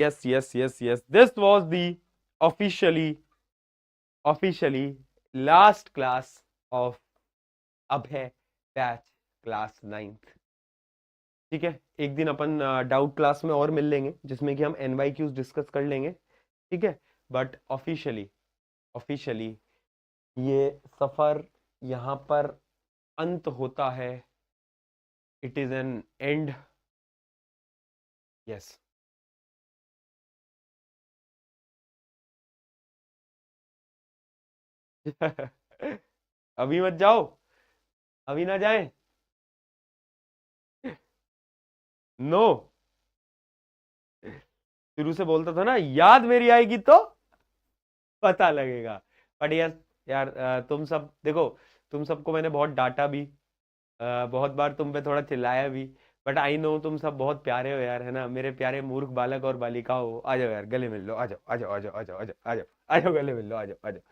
Yes, yes, yes, yes. This was the officially last class of Abhay batch class 9th। ठीक है, एक दिन अपन doubt class में और मिल लेंगे जिसमें कि हम NYQs डिस्कस कर लेंगे। ठीक है, बट ऑफिशियली ये सफर यहाँ पर अंत होता है। It is an and. Yes. अभी मत जाओ, अभी ना जाए। नो, शुरू से बोलता था ना, याद मेरी आएगी तो पता लगेगा। बट यस यार, तुम सब देखो, तुम सबको मैंने बहुत डांटा भी, बहुत बार तुम पे थोड़ा चिल्लाया भी। बट आई नो तुम सब बहुत प्यारे हो यार, है ना, मेरे प्यारे मूर्ख बालक और बालिकाओं। आ जाओ यार, गले मिल लो, आ जाओ आ जाओ आ जाओ आ जाओ आ जाओ आ जाओ आ जाओ, गले मिल लो, आ जाओ आ जाओ,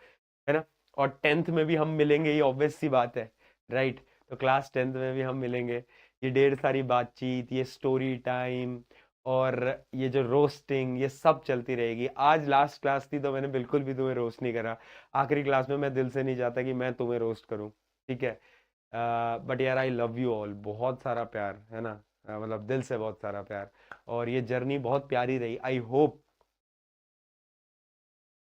है ना। और 10th में भी हम मिलेंगे, ये ऑब्वियस सी बात है, राइट। तो क्लास 10th में भी हम मिलेंगे। ये ढेर सारी बातचीत, ये स्टोरी टाइम और ये जो रोस्टिंग, ये सब चलती रहेगी। आज लास्ट क्लास थी तो मैंने बिल्कुल भी तुम्हें रोस्ट नहीं करा। आखिरी क्लास में मैं दिल से नहीं चाहता कि मैं तुम्हें रोस्ट करूं। ठीक है, बट यार आई लव यू ऑल, बहुत सारा प्यार, है ना। मतलब दिल से बहुत सारा प्यार। और ये जर्नी बहुत प्यारी रही। आई होप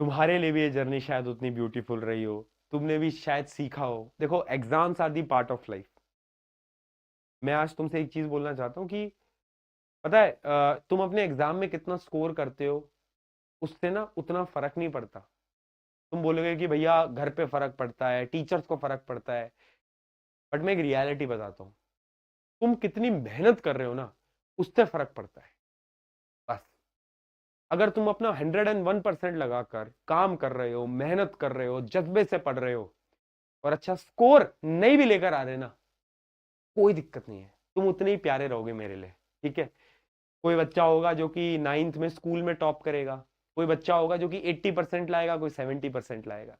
तुम्हारे लिए भी ये जर्नी शायद उतनी ब्यूटीफुल रही हो, तुमने भी शायद सीखा हो। देखो, exams are the part of life. मैं आज तुमसे एक चीज बोलना चाहता हूँ कि पता है, तुम अपने एग्जाम में कितना स्कोर करते हो उससे ना उतना फर्क नहीं पड़ता। तुम बोलोगे कि भैया घर पे फर्क पड़ता है, टीचर्स को फर्क पड़ता है, बट मैं एक रियलिटी बताता हूँ। तुम कितनी मेहनत कर रहे हो ना, उससे फर्क पड़ता है, बस। अगर तुम अपना 101% लगाकर काम कर रहे हो, मेहनत कर रहे हो, जज्बे से पढ़ रहे हो और अच्छा स्कोर नहीं भी लेकर आ रहे ना, कोई दिक्कत नहीं है, तुम उतने ही प्यारे रहोगे मेरे लिए। ठीक है। कोई बच्चा होगा जो कि 9th में स्कूल में टॉप करेगा, कोई बच्चा होगा जो कि 80% लाएगा, कोई 70% लाएगा।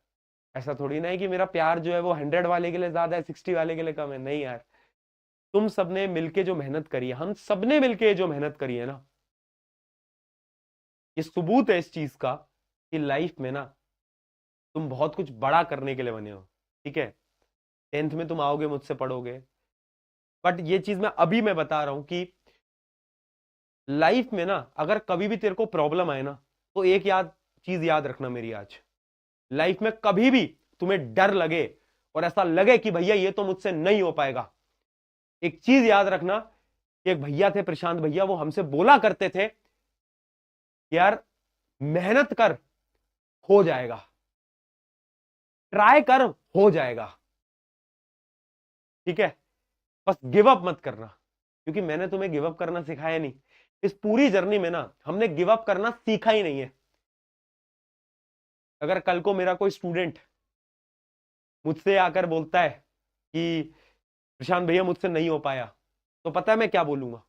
ऐसा थोड़ी ना है कि मेरा प्यार जो है वो 100 वाले के लिए ज्यादा है, 60 वाले के लिए कम है। नहीं यार, तुम सबने मिलके जो मेहनत करी है, हम सबने मिलके जो मेहनत करी है ना, ये सबूत है इस चीज का कि लाइफ में ना तुम बहुत कुछ बड़ा करने के लिए बने हो। ठीक है, 10th में तुम आओगे, मुझसे पढ़ोगे, बट ये चीज मैं बता रहा हूं कि लाइफ में ना अगर कभी भी तेरे को प्रॉब्लम आए ना, तो एक चीज याद रखना मेरी आज। लाइफ में कभी भी तुम्हें डर लगे और ऐसा लगे कि भैया ये तो मुझसे नहीं हो पाएगा, एक चीज याद रखना कि एक भैया थे, प्रशांत भैया, वो हमसे बोला करते थे कि यार मेहनत कर, हो जाएगा, ट्राई कर, हो जाएगा। ठीक है, बस गिव अप मत करना, क्योंकि मैंने तुम्हें गिव अप करना सिखाया नहीं। इस पूरी जर्नी में ना हमने गिव अप करना सीखा ही नहीं है। अगर कल को मेरा कोई स्टूडेंट मुझसे आकर बोलता है कि प्रशांत भैया मुझसे नहीं हो पाया, तो पता है मैं क्या बोलूंगा?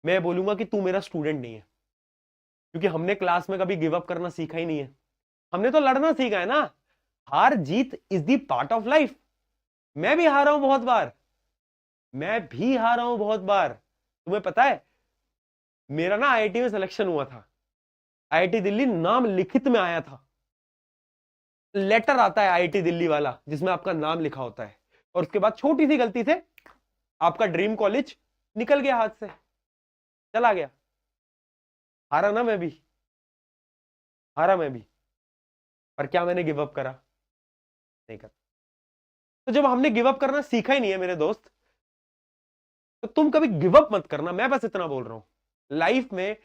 मैं बोलूंगा कि तू मेरा स्टूडेंट नहीं है, क्योंकि हमने क्लास में कभी गिव अप करना सीखा ही नहीं है। हमने तो लड़ना सीखा है ना। हार जीत is the part of life. मैं भी हारा हूं बहुत बार, मैं भी हारा हूं बहुत बार। तुम्हें पता है, मेरा ना IIT में सिलेक्शन हुआ था, IIT दिल्ली नाम लिखित में आया था। लेटर आता है IIT दिल्ली वाला जिसमें आपका नाम लिखा होता है, और उसके बाद छोटी सी गलती से आपका ड्रीम कॉलेज निकल गया हाथ से, चला गया। हारा ना मैं भी, हारा मैं भी, पर क्या मैंने गिव अप करा? नहीं करा। तो जब हमने गिव अप करना सीखा ही नहीं है मेरे दोस्त, तो तुम कभी गिव अप मत करना। मैं बस इतना बोल रहा हूं। लाइफ में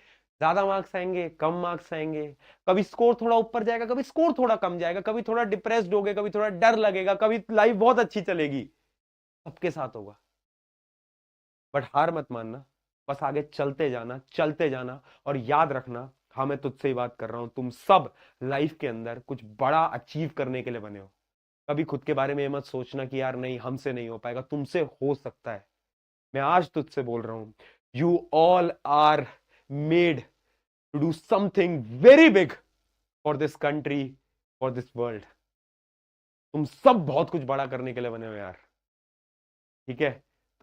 ज्यादा मार्क्स आएंगे, कम मार्क्स आएंगे, कभी स्कोर थोड़ा ऊपर जाएगा, कभी स्कोर थोड़ा कम जाएगा, कभी थोड़ा डिप्रेस्ड होगे, कभी थोड़ा डर लगेगा, कभी लाइफ बहुत अच्छी चलेगी। सबके साथ होगा, बट हार मत मानना। बस आगे चलते जाना, चलते जाना। और याद रखना, हाँ मैं तुझसे ही बात कर रहा हूं, तुम सब लाइफ के अंदर कुछ बड़ा अचीव करने के लिए बने हो। कभी खुद के बारे में ये मत सोचना कि यार नहीं, हमसे नहीं हो पाएगा, तुमसे हो सकता है। मैं आज तुझसे बोल रहा हूं, you all are made to do something very big for this country, for this world. तुम सब बहुत कुछ बड़ा करने के लिए बने हो यार। ठीक है,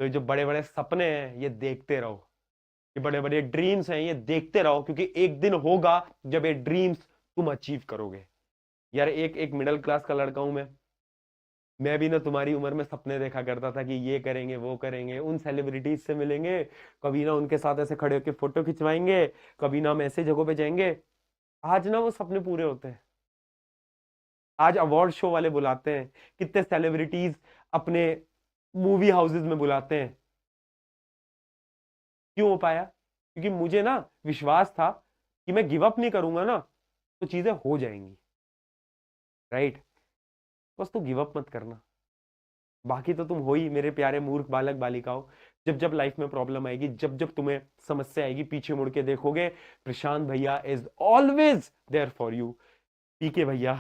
तो ये जो बड़े बड़े सपने हैं ये देखते रहो, ये बड़े बड़े ड्रीम्स हैं, ये देखते रहो, क्योंकि एक दिन होगा जब ये ड्रीम्स तुम अचीव करोगे। यार एक एक मिडिल क्लास का लड़का हूं मैं भी ना तुम्हारी उम्र में सपने देखा करता था कि ये करेंगे वो करेंगे, उन सेलिब्रिटीज से मिलेंगे, कभी ना उनके साथ ऐसे खड़े होकर फोटो खिंचवाएंगे, कभी ना हम ऐसे जगहों पे जाएंगे। आज ना वो सपने पूरे होते हैं। आज अवार्ड शो वाले बुलाते हैं, कितने सेलिब्रिटीज अपने मूवी हाउसेज में बुलाते हैं। क्यों हो पाया? क्योंकि मुझे ना विश्वास था कि मैं गिव अप नहीं करूंगा ना तो चीजें हो जाएंगी। राइट? बस तू गिव अप मत करना, बाकी तो तुम हो ही मेरे प्यारे मूर्ख बालक बालिकाओं। जब जब लाइफ में प्रॉब्लम आएगी, जब जब तुम्हें समस्या आएगी, पीछे मुड़ के देखोगे, प्रशांत भैया is always there for you. PK भैया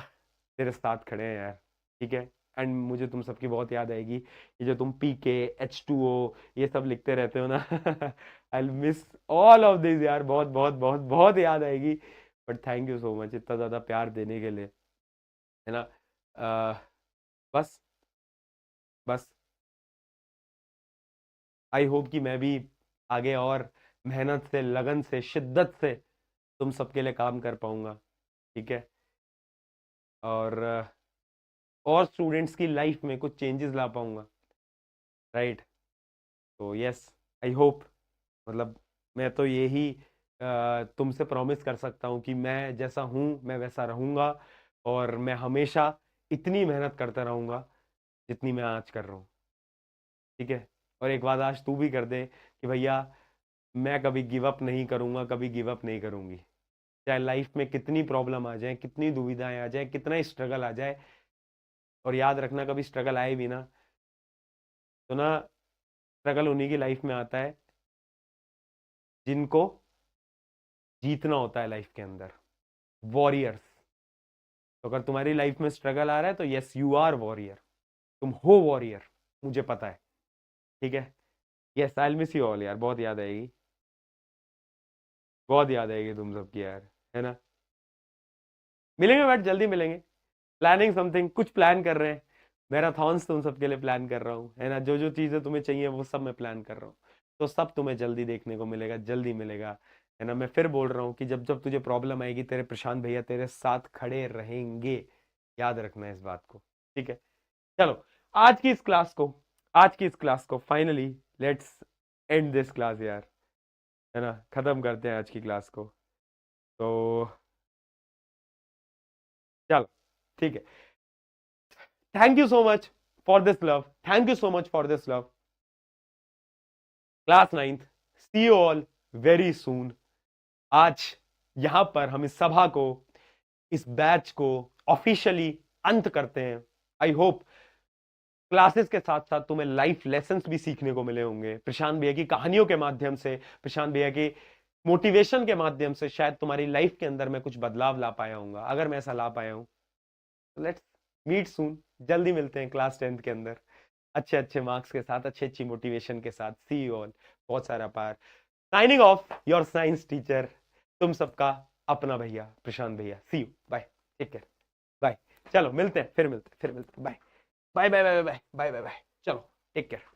तेरे साथ खड़े हैं यार, ठीक है। एंड मुझे तुम सबकी बहुत याद आएगी, ये जो तुम पीके H2O ये सब लिखते रहते हो ना I miss all of this यार, बहुत बहुत बहुत बहुत याद आएगी। But thank you so much इतना ज्यादा प्यार देने के लिए, है ना। अह, बस बस आई होप कि मैं भी आगे और मेहनत से, लगन से, शिद्दत से तुम सबके लिए काम कर पाऊंगा, ठीक है। और स्टूडेंट्स की लाइफ में कुछ चेंजेस ला पाऊंगा, राइट। तो यस, आई होप, मतलब मैं तो यही तुमसे प्रॉमिस कर सकता हूँ कि मैं जैसा हूँ मैं वैसा रहूंगा, और मैं हमेशा इतनी मेहनत करता रहूंगा जितनी मैं आज कर रहा हूँ, ठीक है। और एक बात आज तू भी कर दे कि भैया मैं कभी गिव अप नहीं करूंगा, कभी गिव अप नहीं करूंगी। चाहे लाइफ में कितनी प्रॉब्लम आ जाए, कितनी दुविधाएं आ जाए, कितना स्ट्रगल आ जाए, और याद रखना कभी स्ट्रगल आए भी ना तो ना, स्ट्रगल उन्हीं की लाइफ में आता है जिनको जीतना होता है लाइफ के अंदर, वॉरियर्स। तो अगर तुम्हारी लाइफ में स्ट्रगल आ रहा है तो यस यू आर वॉरियर, तुम हो वॉरियर, मुझे पता है, ठीक है। Yes I will miss you all यार, बहुत याद आएगी, बहुत याद आएगी तुम सबकी यार, है ना। मिलेंगे, बट जल्दी मिलेंगे। प्लानिंग समथिंग, कुछ प्लान कर रहे हैं, मैराथॉन्स तुम सबके लिए प्लान कर रहा हूँ, है ना। जो जो चीजें तुम्हें चाहिए वो सब मैं प्लान कर रहा हूँ, तो सब तुम्हें जल्दी देखने को मिलेगा, जल्दी मिलेगा, है ना। मैं फिर बोल रहा हूँ कि जब जब तुझे प्रॉब्लम आएगी तेरे प्रशांत भैया तेरे साथ खड़े रहेंगे, याद रखना इस बात को, ठीक है। चलो, आज की इस क्लास को आज की इस क्लास को finally let's end this class यार, है ना। खत्म करते हैं आज की क्लास को, तो चलो, ठीक है। Thank you so much for this love, thank you so much for this love. Class 9th, see you all very soon. आज यहां पर हम इस सभा को, इस बैच को ऑफिशियली अंत करते हैं। आई होप क्लासेस के साथ साथ तुम्हें लाइफ लेसन्स भी सीखने को मिले होंगे, प्रशांत भैया की कहानियों के माध्यम से, प्रशांत भैया की मोटिवेशन के माध्यम से शायद तुम्हारी लाइफ के अंदर मैं कुछ बदलाव ला पाया हूँ। अगर मैं ऐसा ला पाया हूँ तो लेट्स मीट सून, जल्दी मिलते हैं क्लास 10th के अंदर, अच्छे अच्छे मार्क्स के साथ, अच्छी अच्छी मोटिवेशन के साथ। सी यू ऑल, बहुत सारा प्यार। Signing off your science teacher, तुम सबका अपना भैया प्रशांत भैया। See you, bye, take care, bye. चलो मिलते हैं, फिर मिलते हैं, bye bye bye bye bye bye bye bye bye. चलो टेक केयर।